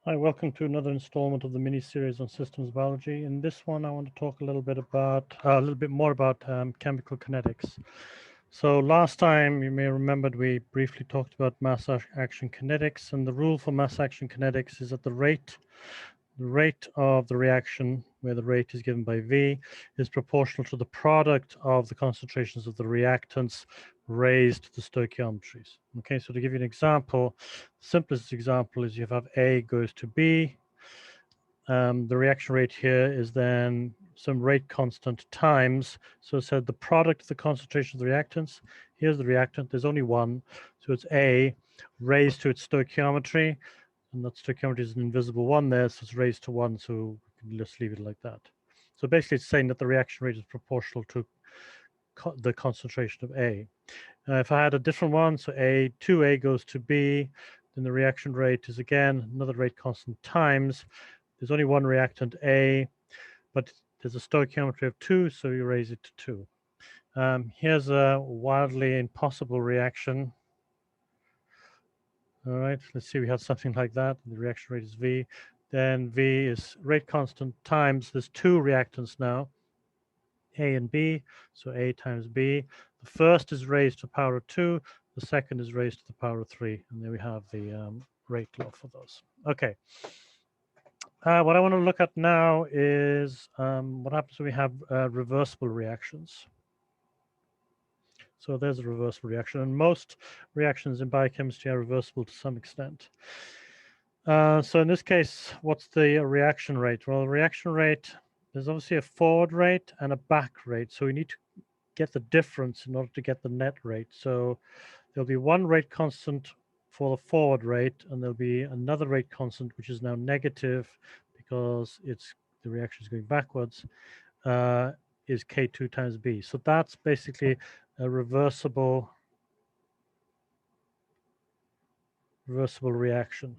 Hi, welcome to another installment of the mini series on systems biology. In this one, I want to talk a little bit more about chemical kinetics. So last time, you may remember we briefly talked about mass action kinetics, and the rule for mass action kinetics is that the rate of the reaction, where the rate is given by V, is proportional to the product of the concentrations of the reactants raised to the stoichiometries. Okay, so to give you an example, the simplest example is you have A goes to B. The reaction rate here is then some rate constant times. So it said the product of the concentration of the reactants. Here's the reactant. There's only one. So it's A raised to its stoichiometry. And that stoichiometry is an invisible one there, so it's raised to one, so we can just leave it like that. So basically it's saying that the reaction rate is proportional to the concentration of A. If I had a different one, so 2A goes to B, then the reaction rate is again another rate constant times. There's only one reactant A, but there's a stoichiometry of 2, so you raise it to 2. Here's a wildly impossible reaction. All right, let's see, we have something like that. The reaction rate is V. Then V is rate constant times, there's two reactants now, A and B, so A times B. The first is raised to the power of 2, the second is raised to the power of 3, and there we have the rate law for those. Okay. What I want to look at now is what happens when we have reversible reactions. So there's a reversible reaction, and most reactions in biochemistry are reversible to some extent. So in this case, what's the reaction rate? Well, the reaction rate, there's obviously a forward rate and a back rate. So we need to get the difference in order to get the net rate. So there'll be one rate constant for the forward rate, and there'll be another rate constant, which is now negative because the reaction is going backwards, is K2 times B. So that's basically a reversible reaction.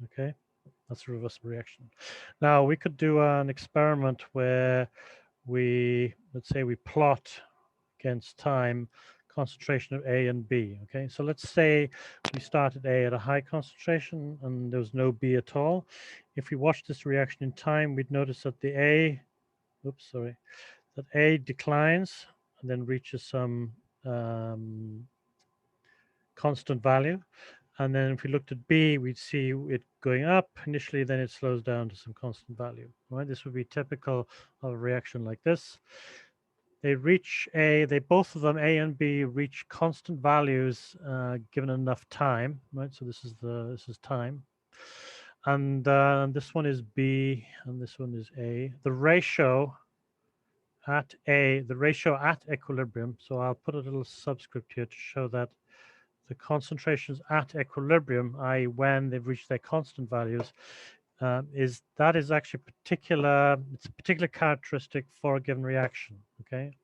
Okay, that's a reversible reaction. Now we could do an experiment where let's say we plot against time concentration of A and B. Okay, so let's say we started A at a high concentration and there was no B at all. If we watch this reaction in time, we'd notice that that A declines and then reaches some constant value. And then if we looked at B, we'd see it going up initially, then it slows down to some constant value. Right? This would be typical of a reaction like this. They reach both of them, A and B, reach constant values given enough time. Right? So this is time. And this one is B, and this one is A. The ratio at equilibrium. So I'll put a little subscript here to show that the concentrations at equilibrium, i.e. when they've reached their constant values, is actually it's a particular characteristic for a given reaction, okay?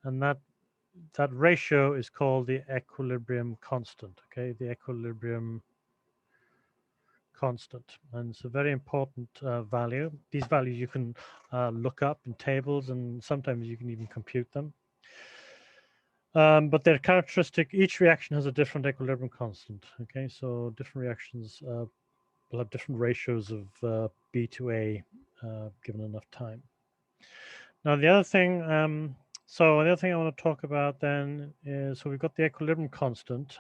And that ratio is called the equilibrium constant, okay? The equilibrium constant, and it's a very important value. These values you can look up in tables, and sometimes you can even compute them. But they're characteristic. Each reaction has a different equilibrium constant. Okay, so different reactions will have different ratios of B to A given enough time. Now, the other thing, I want to talk about then is, so we've got the equilibrium constant.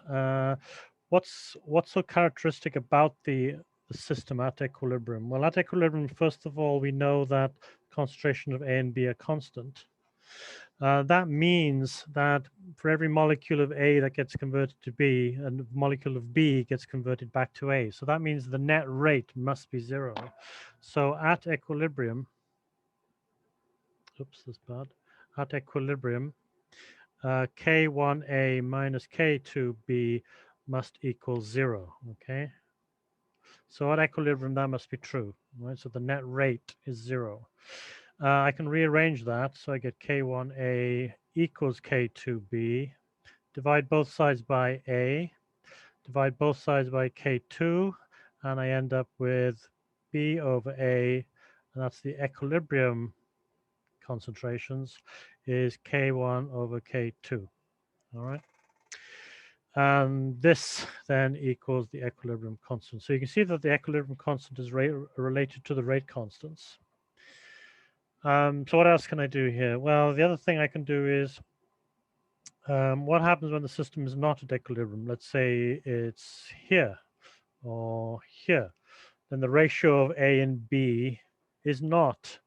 What's so characteristic about the system at equilibrium? Well, at equilibrium, first of all, we know that concentration of A and B are constant. That means that for every molecule of A that gets converted to B, a molecule of B gets converted back to A. So that means the net rate must be 0. So at equilibrium, oops, that's bad. At equilibrium, K1A minus K2B must equal 0, okay? So at equilibrium, that must be true, right? So the net rate is 0. I can rearrange that. So I get K1A equals K2B. Divide both sides by A. Divide both sides by K2. And I end up with B over A. And that's the equilibrium concentrations is K1 over K2. All right. And this then equals the equilibrium constant. So you can see that the equilibrium constant is related to the rate constants. So what else can I do here? Well, the other thing I can do is what happens when the system is not at equilibrium? Let's say it's here or here. Then the ratio of A and B is not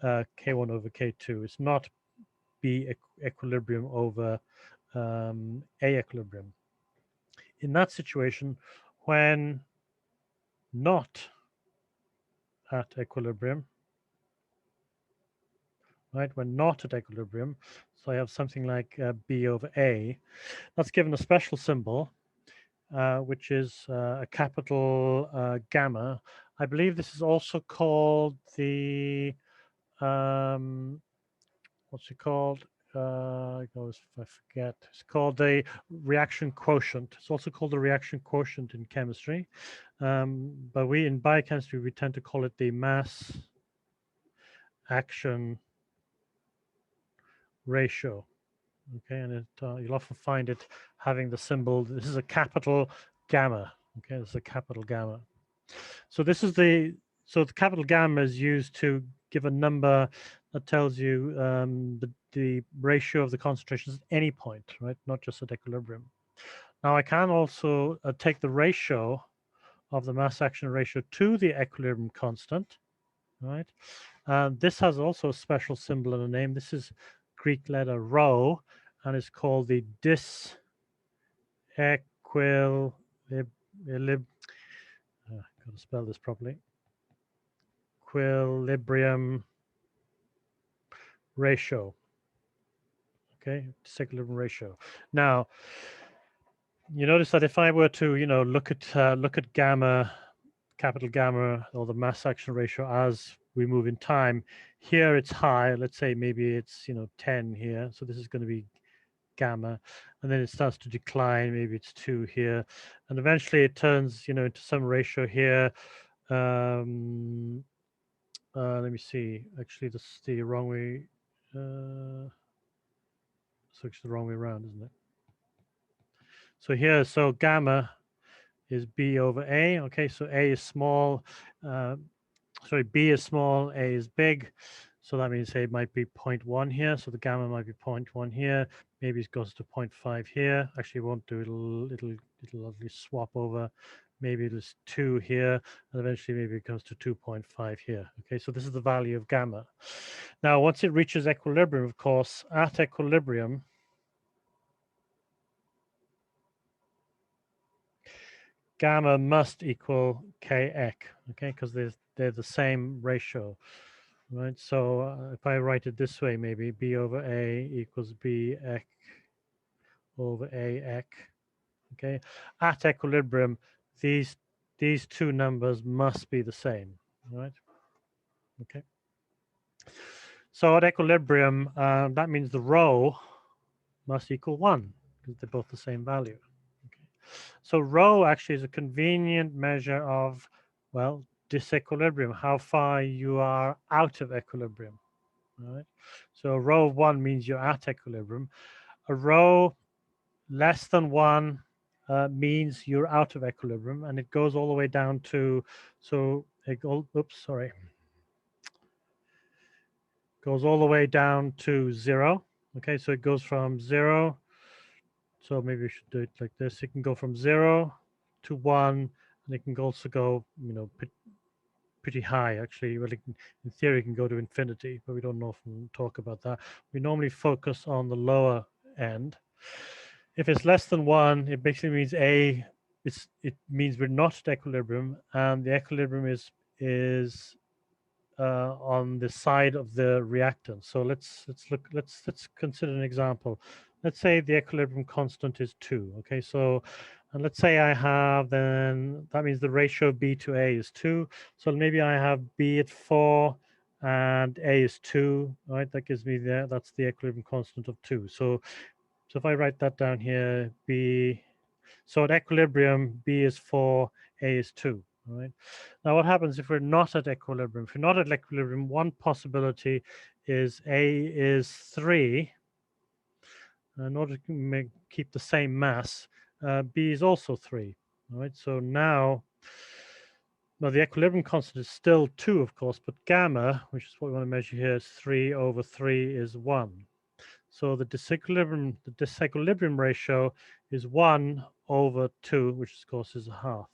K1 over K2. It's not B equilibrium over A equilibrium. In that situation, when not at equilibrium, right? When not at equilibrium, so I have something like B over A. That's given a special symbol, which is a capital gamma. I believe this is also called the what's it called? I forget. It's called the reaction quotient. It's also called the reaction quotient in chemistry. But we in biochemistry, we tend to call it the mass action ratio. Okay, and it, you'll often find it having the symbol. This is a capital gamma. Okay, this is a capital gamma. So this is the capital gamma is used to give a number that tells you the ratio of the concentrations at any point, right? Not just at equilibrium. Now I can also take the ratio of the mass action ratio to the equilibrium constant, right? And this has also a special symbol and a name. This is Greek letter rho, and it's called the disequilibrium. Got to spell this properly. Equilibrium ratio. Okay, disequilibrium ratio. Now, you notice that if I were to, look at gamma, capital gamma, or the mass action ratio as we move in time, here it's high. Let's say maybe it's 10 here. So this is going to be gamma, and then it starts to decline. Maybe it's 2 here, and eventually it turns into some ratio here. Let me see. Actually, this is the wrong way. So it's the wrong way around, isn't it? So here, so gamma is B over A. Okay, so A is small. B is small, A is big. So that means A might be 0.1 here. So the gamma might be 0.1 here. Maybe it goes to 0.5 here. Actually, it won't do it. It'll at least swap over. Maybe it's 2 here, and eventually maybe it comes to 2.5 here. Okay, so this is the value of gamma. Now, once it reaches equilibrium, of course, at equilibrium, gamma must equal kx, okay, because they're the same ratio, right? So if I write it this way, maybe B over A equals Bx over Ax, okay? At equilibrium, these two numbers must be the same, right? Okay. So at equilibrium, that means the rho must equal 1 because they're both the same value. Okay. So rho actually is a convenient measure of, well, disequilibrium, how far you are out of equilibrium. Right? So rho of 1 means you're at equilibrium. A rho less than 1 means you're out of equilibrium, and it goes all the way down to, so it goes, goes all the way down to 0. Okay, so it goes from 0. So maybe we should do it like this. It can go from 0 to 1, and it can also go, pretty high, actually. Well, in theory, it can go to infinity, but we don't often talk about that. We normally focus on the lower end. If it's less than 1, it basically means it means we're not at equilibrium, and the equilibrium is on the side of the reactant. So let's consider an example. Let's say the equilibrium constant is 2. Okay, so and let's say I have, then that means the ratio B to A is 2. So maybe I have B at 4 and A is 2. Right, that gives me that's the equilibrium constant of 2. So if I write that down here, B. So at equilibrium, B is 4, A is 2. Right. Now, what happens if we're not at equilibrium? If we're not at equilibrium, one possibility is A is 3. In order to keep the same mass, B is also 3. All right, so now the equilibrium constant is still 2, of course, but gamma, which is what we want to measure here, is 3 over 3 is 1. So the disequilibrium ratio is 1 over 2, which of course is a half.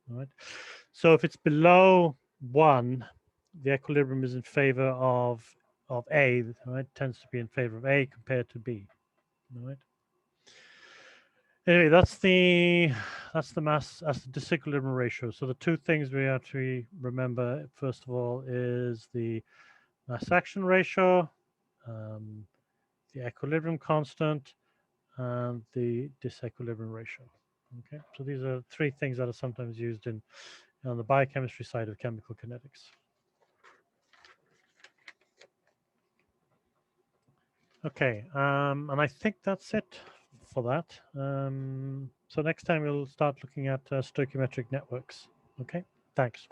All right. So if it's below 1, the equilibrium is in favor of A, right? Tends to be in favor of A compared to B. All right. Anyway, that's the disequilibrium ratio. So the two things we actually remember, first of all, is the mass action ratio, the equilibrium constant, and the disequilibrium ratio. Okay, so these are 3 things that are sometimes used on the biochemistry side of chemical kinetics. Okay, and I think that's it for that. So next time we'll start looking at stoichiometric networks. Okay, thanks.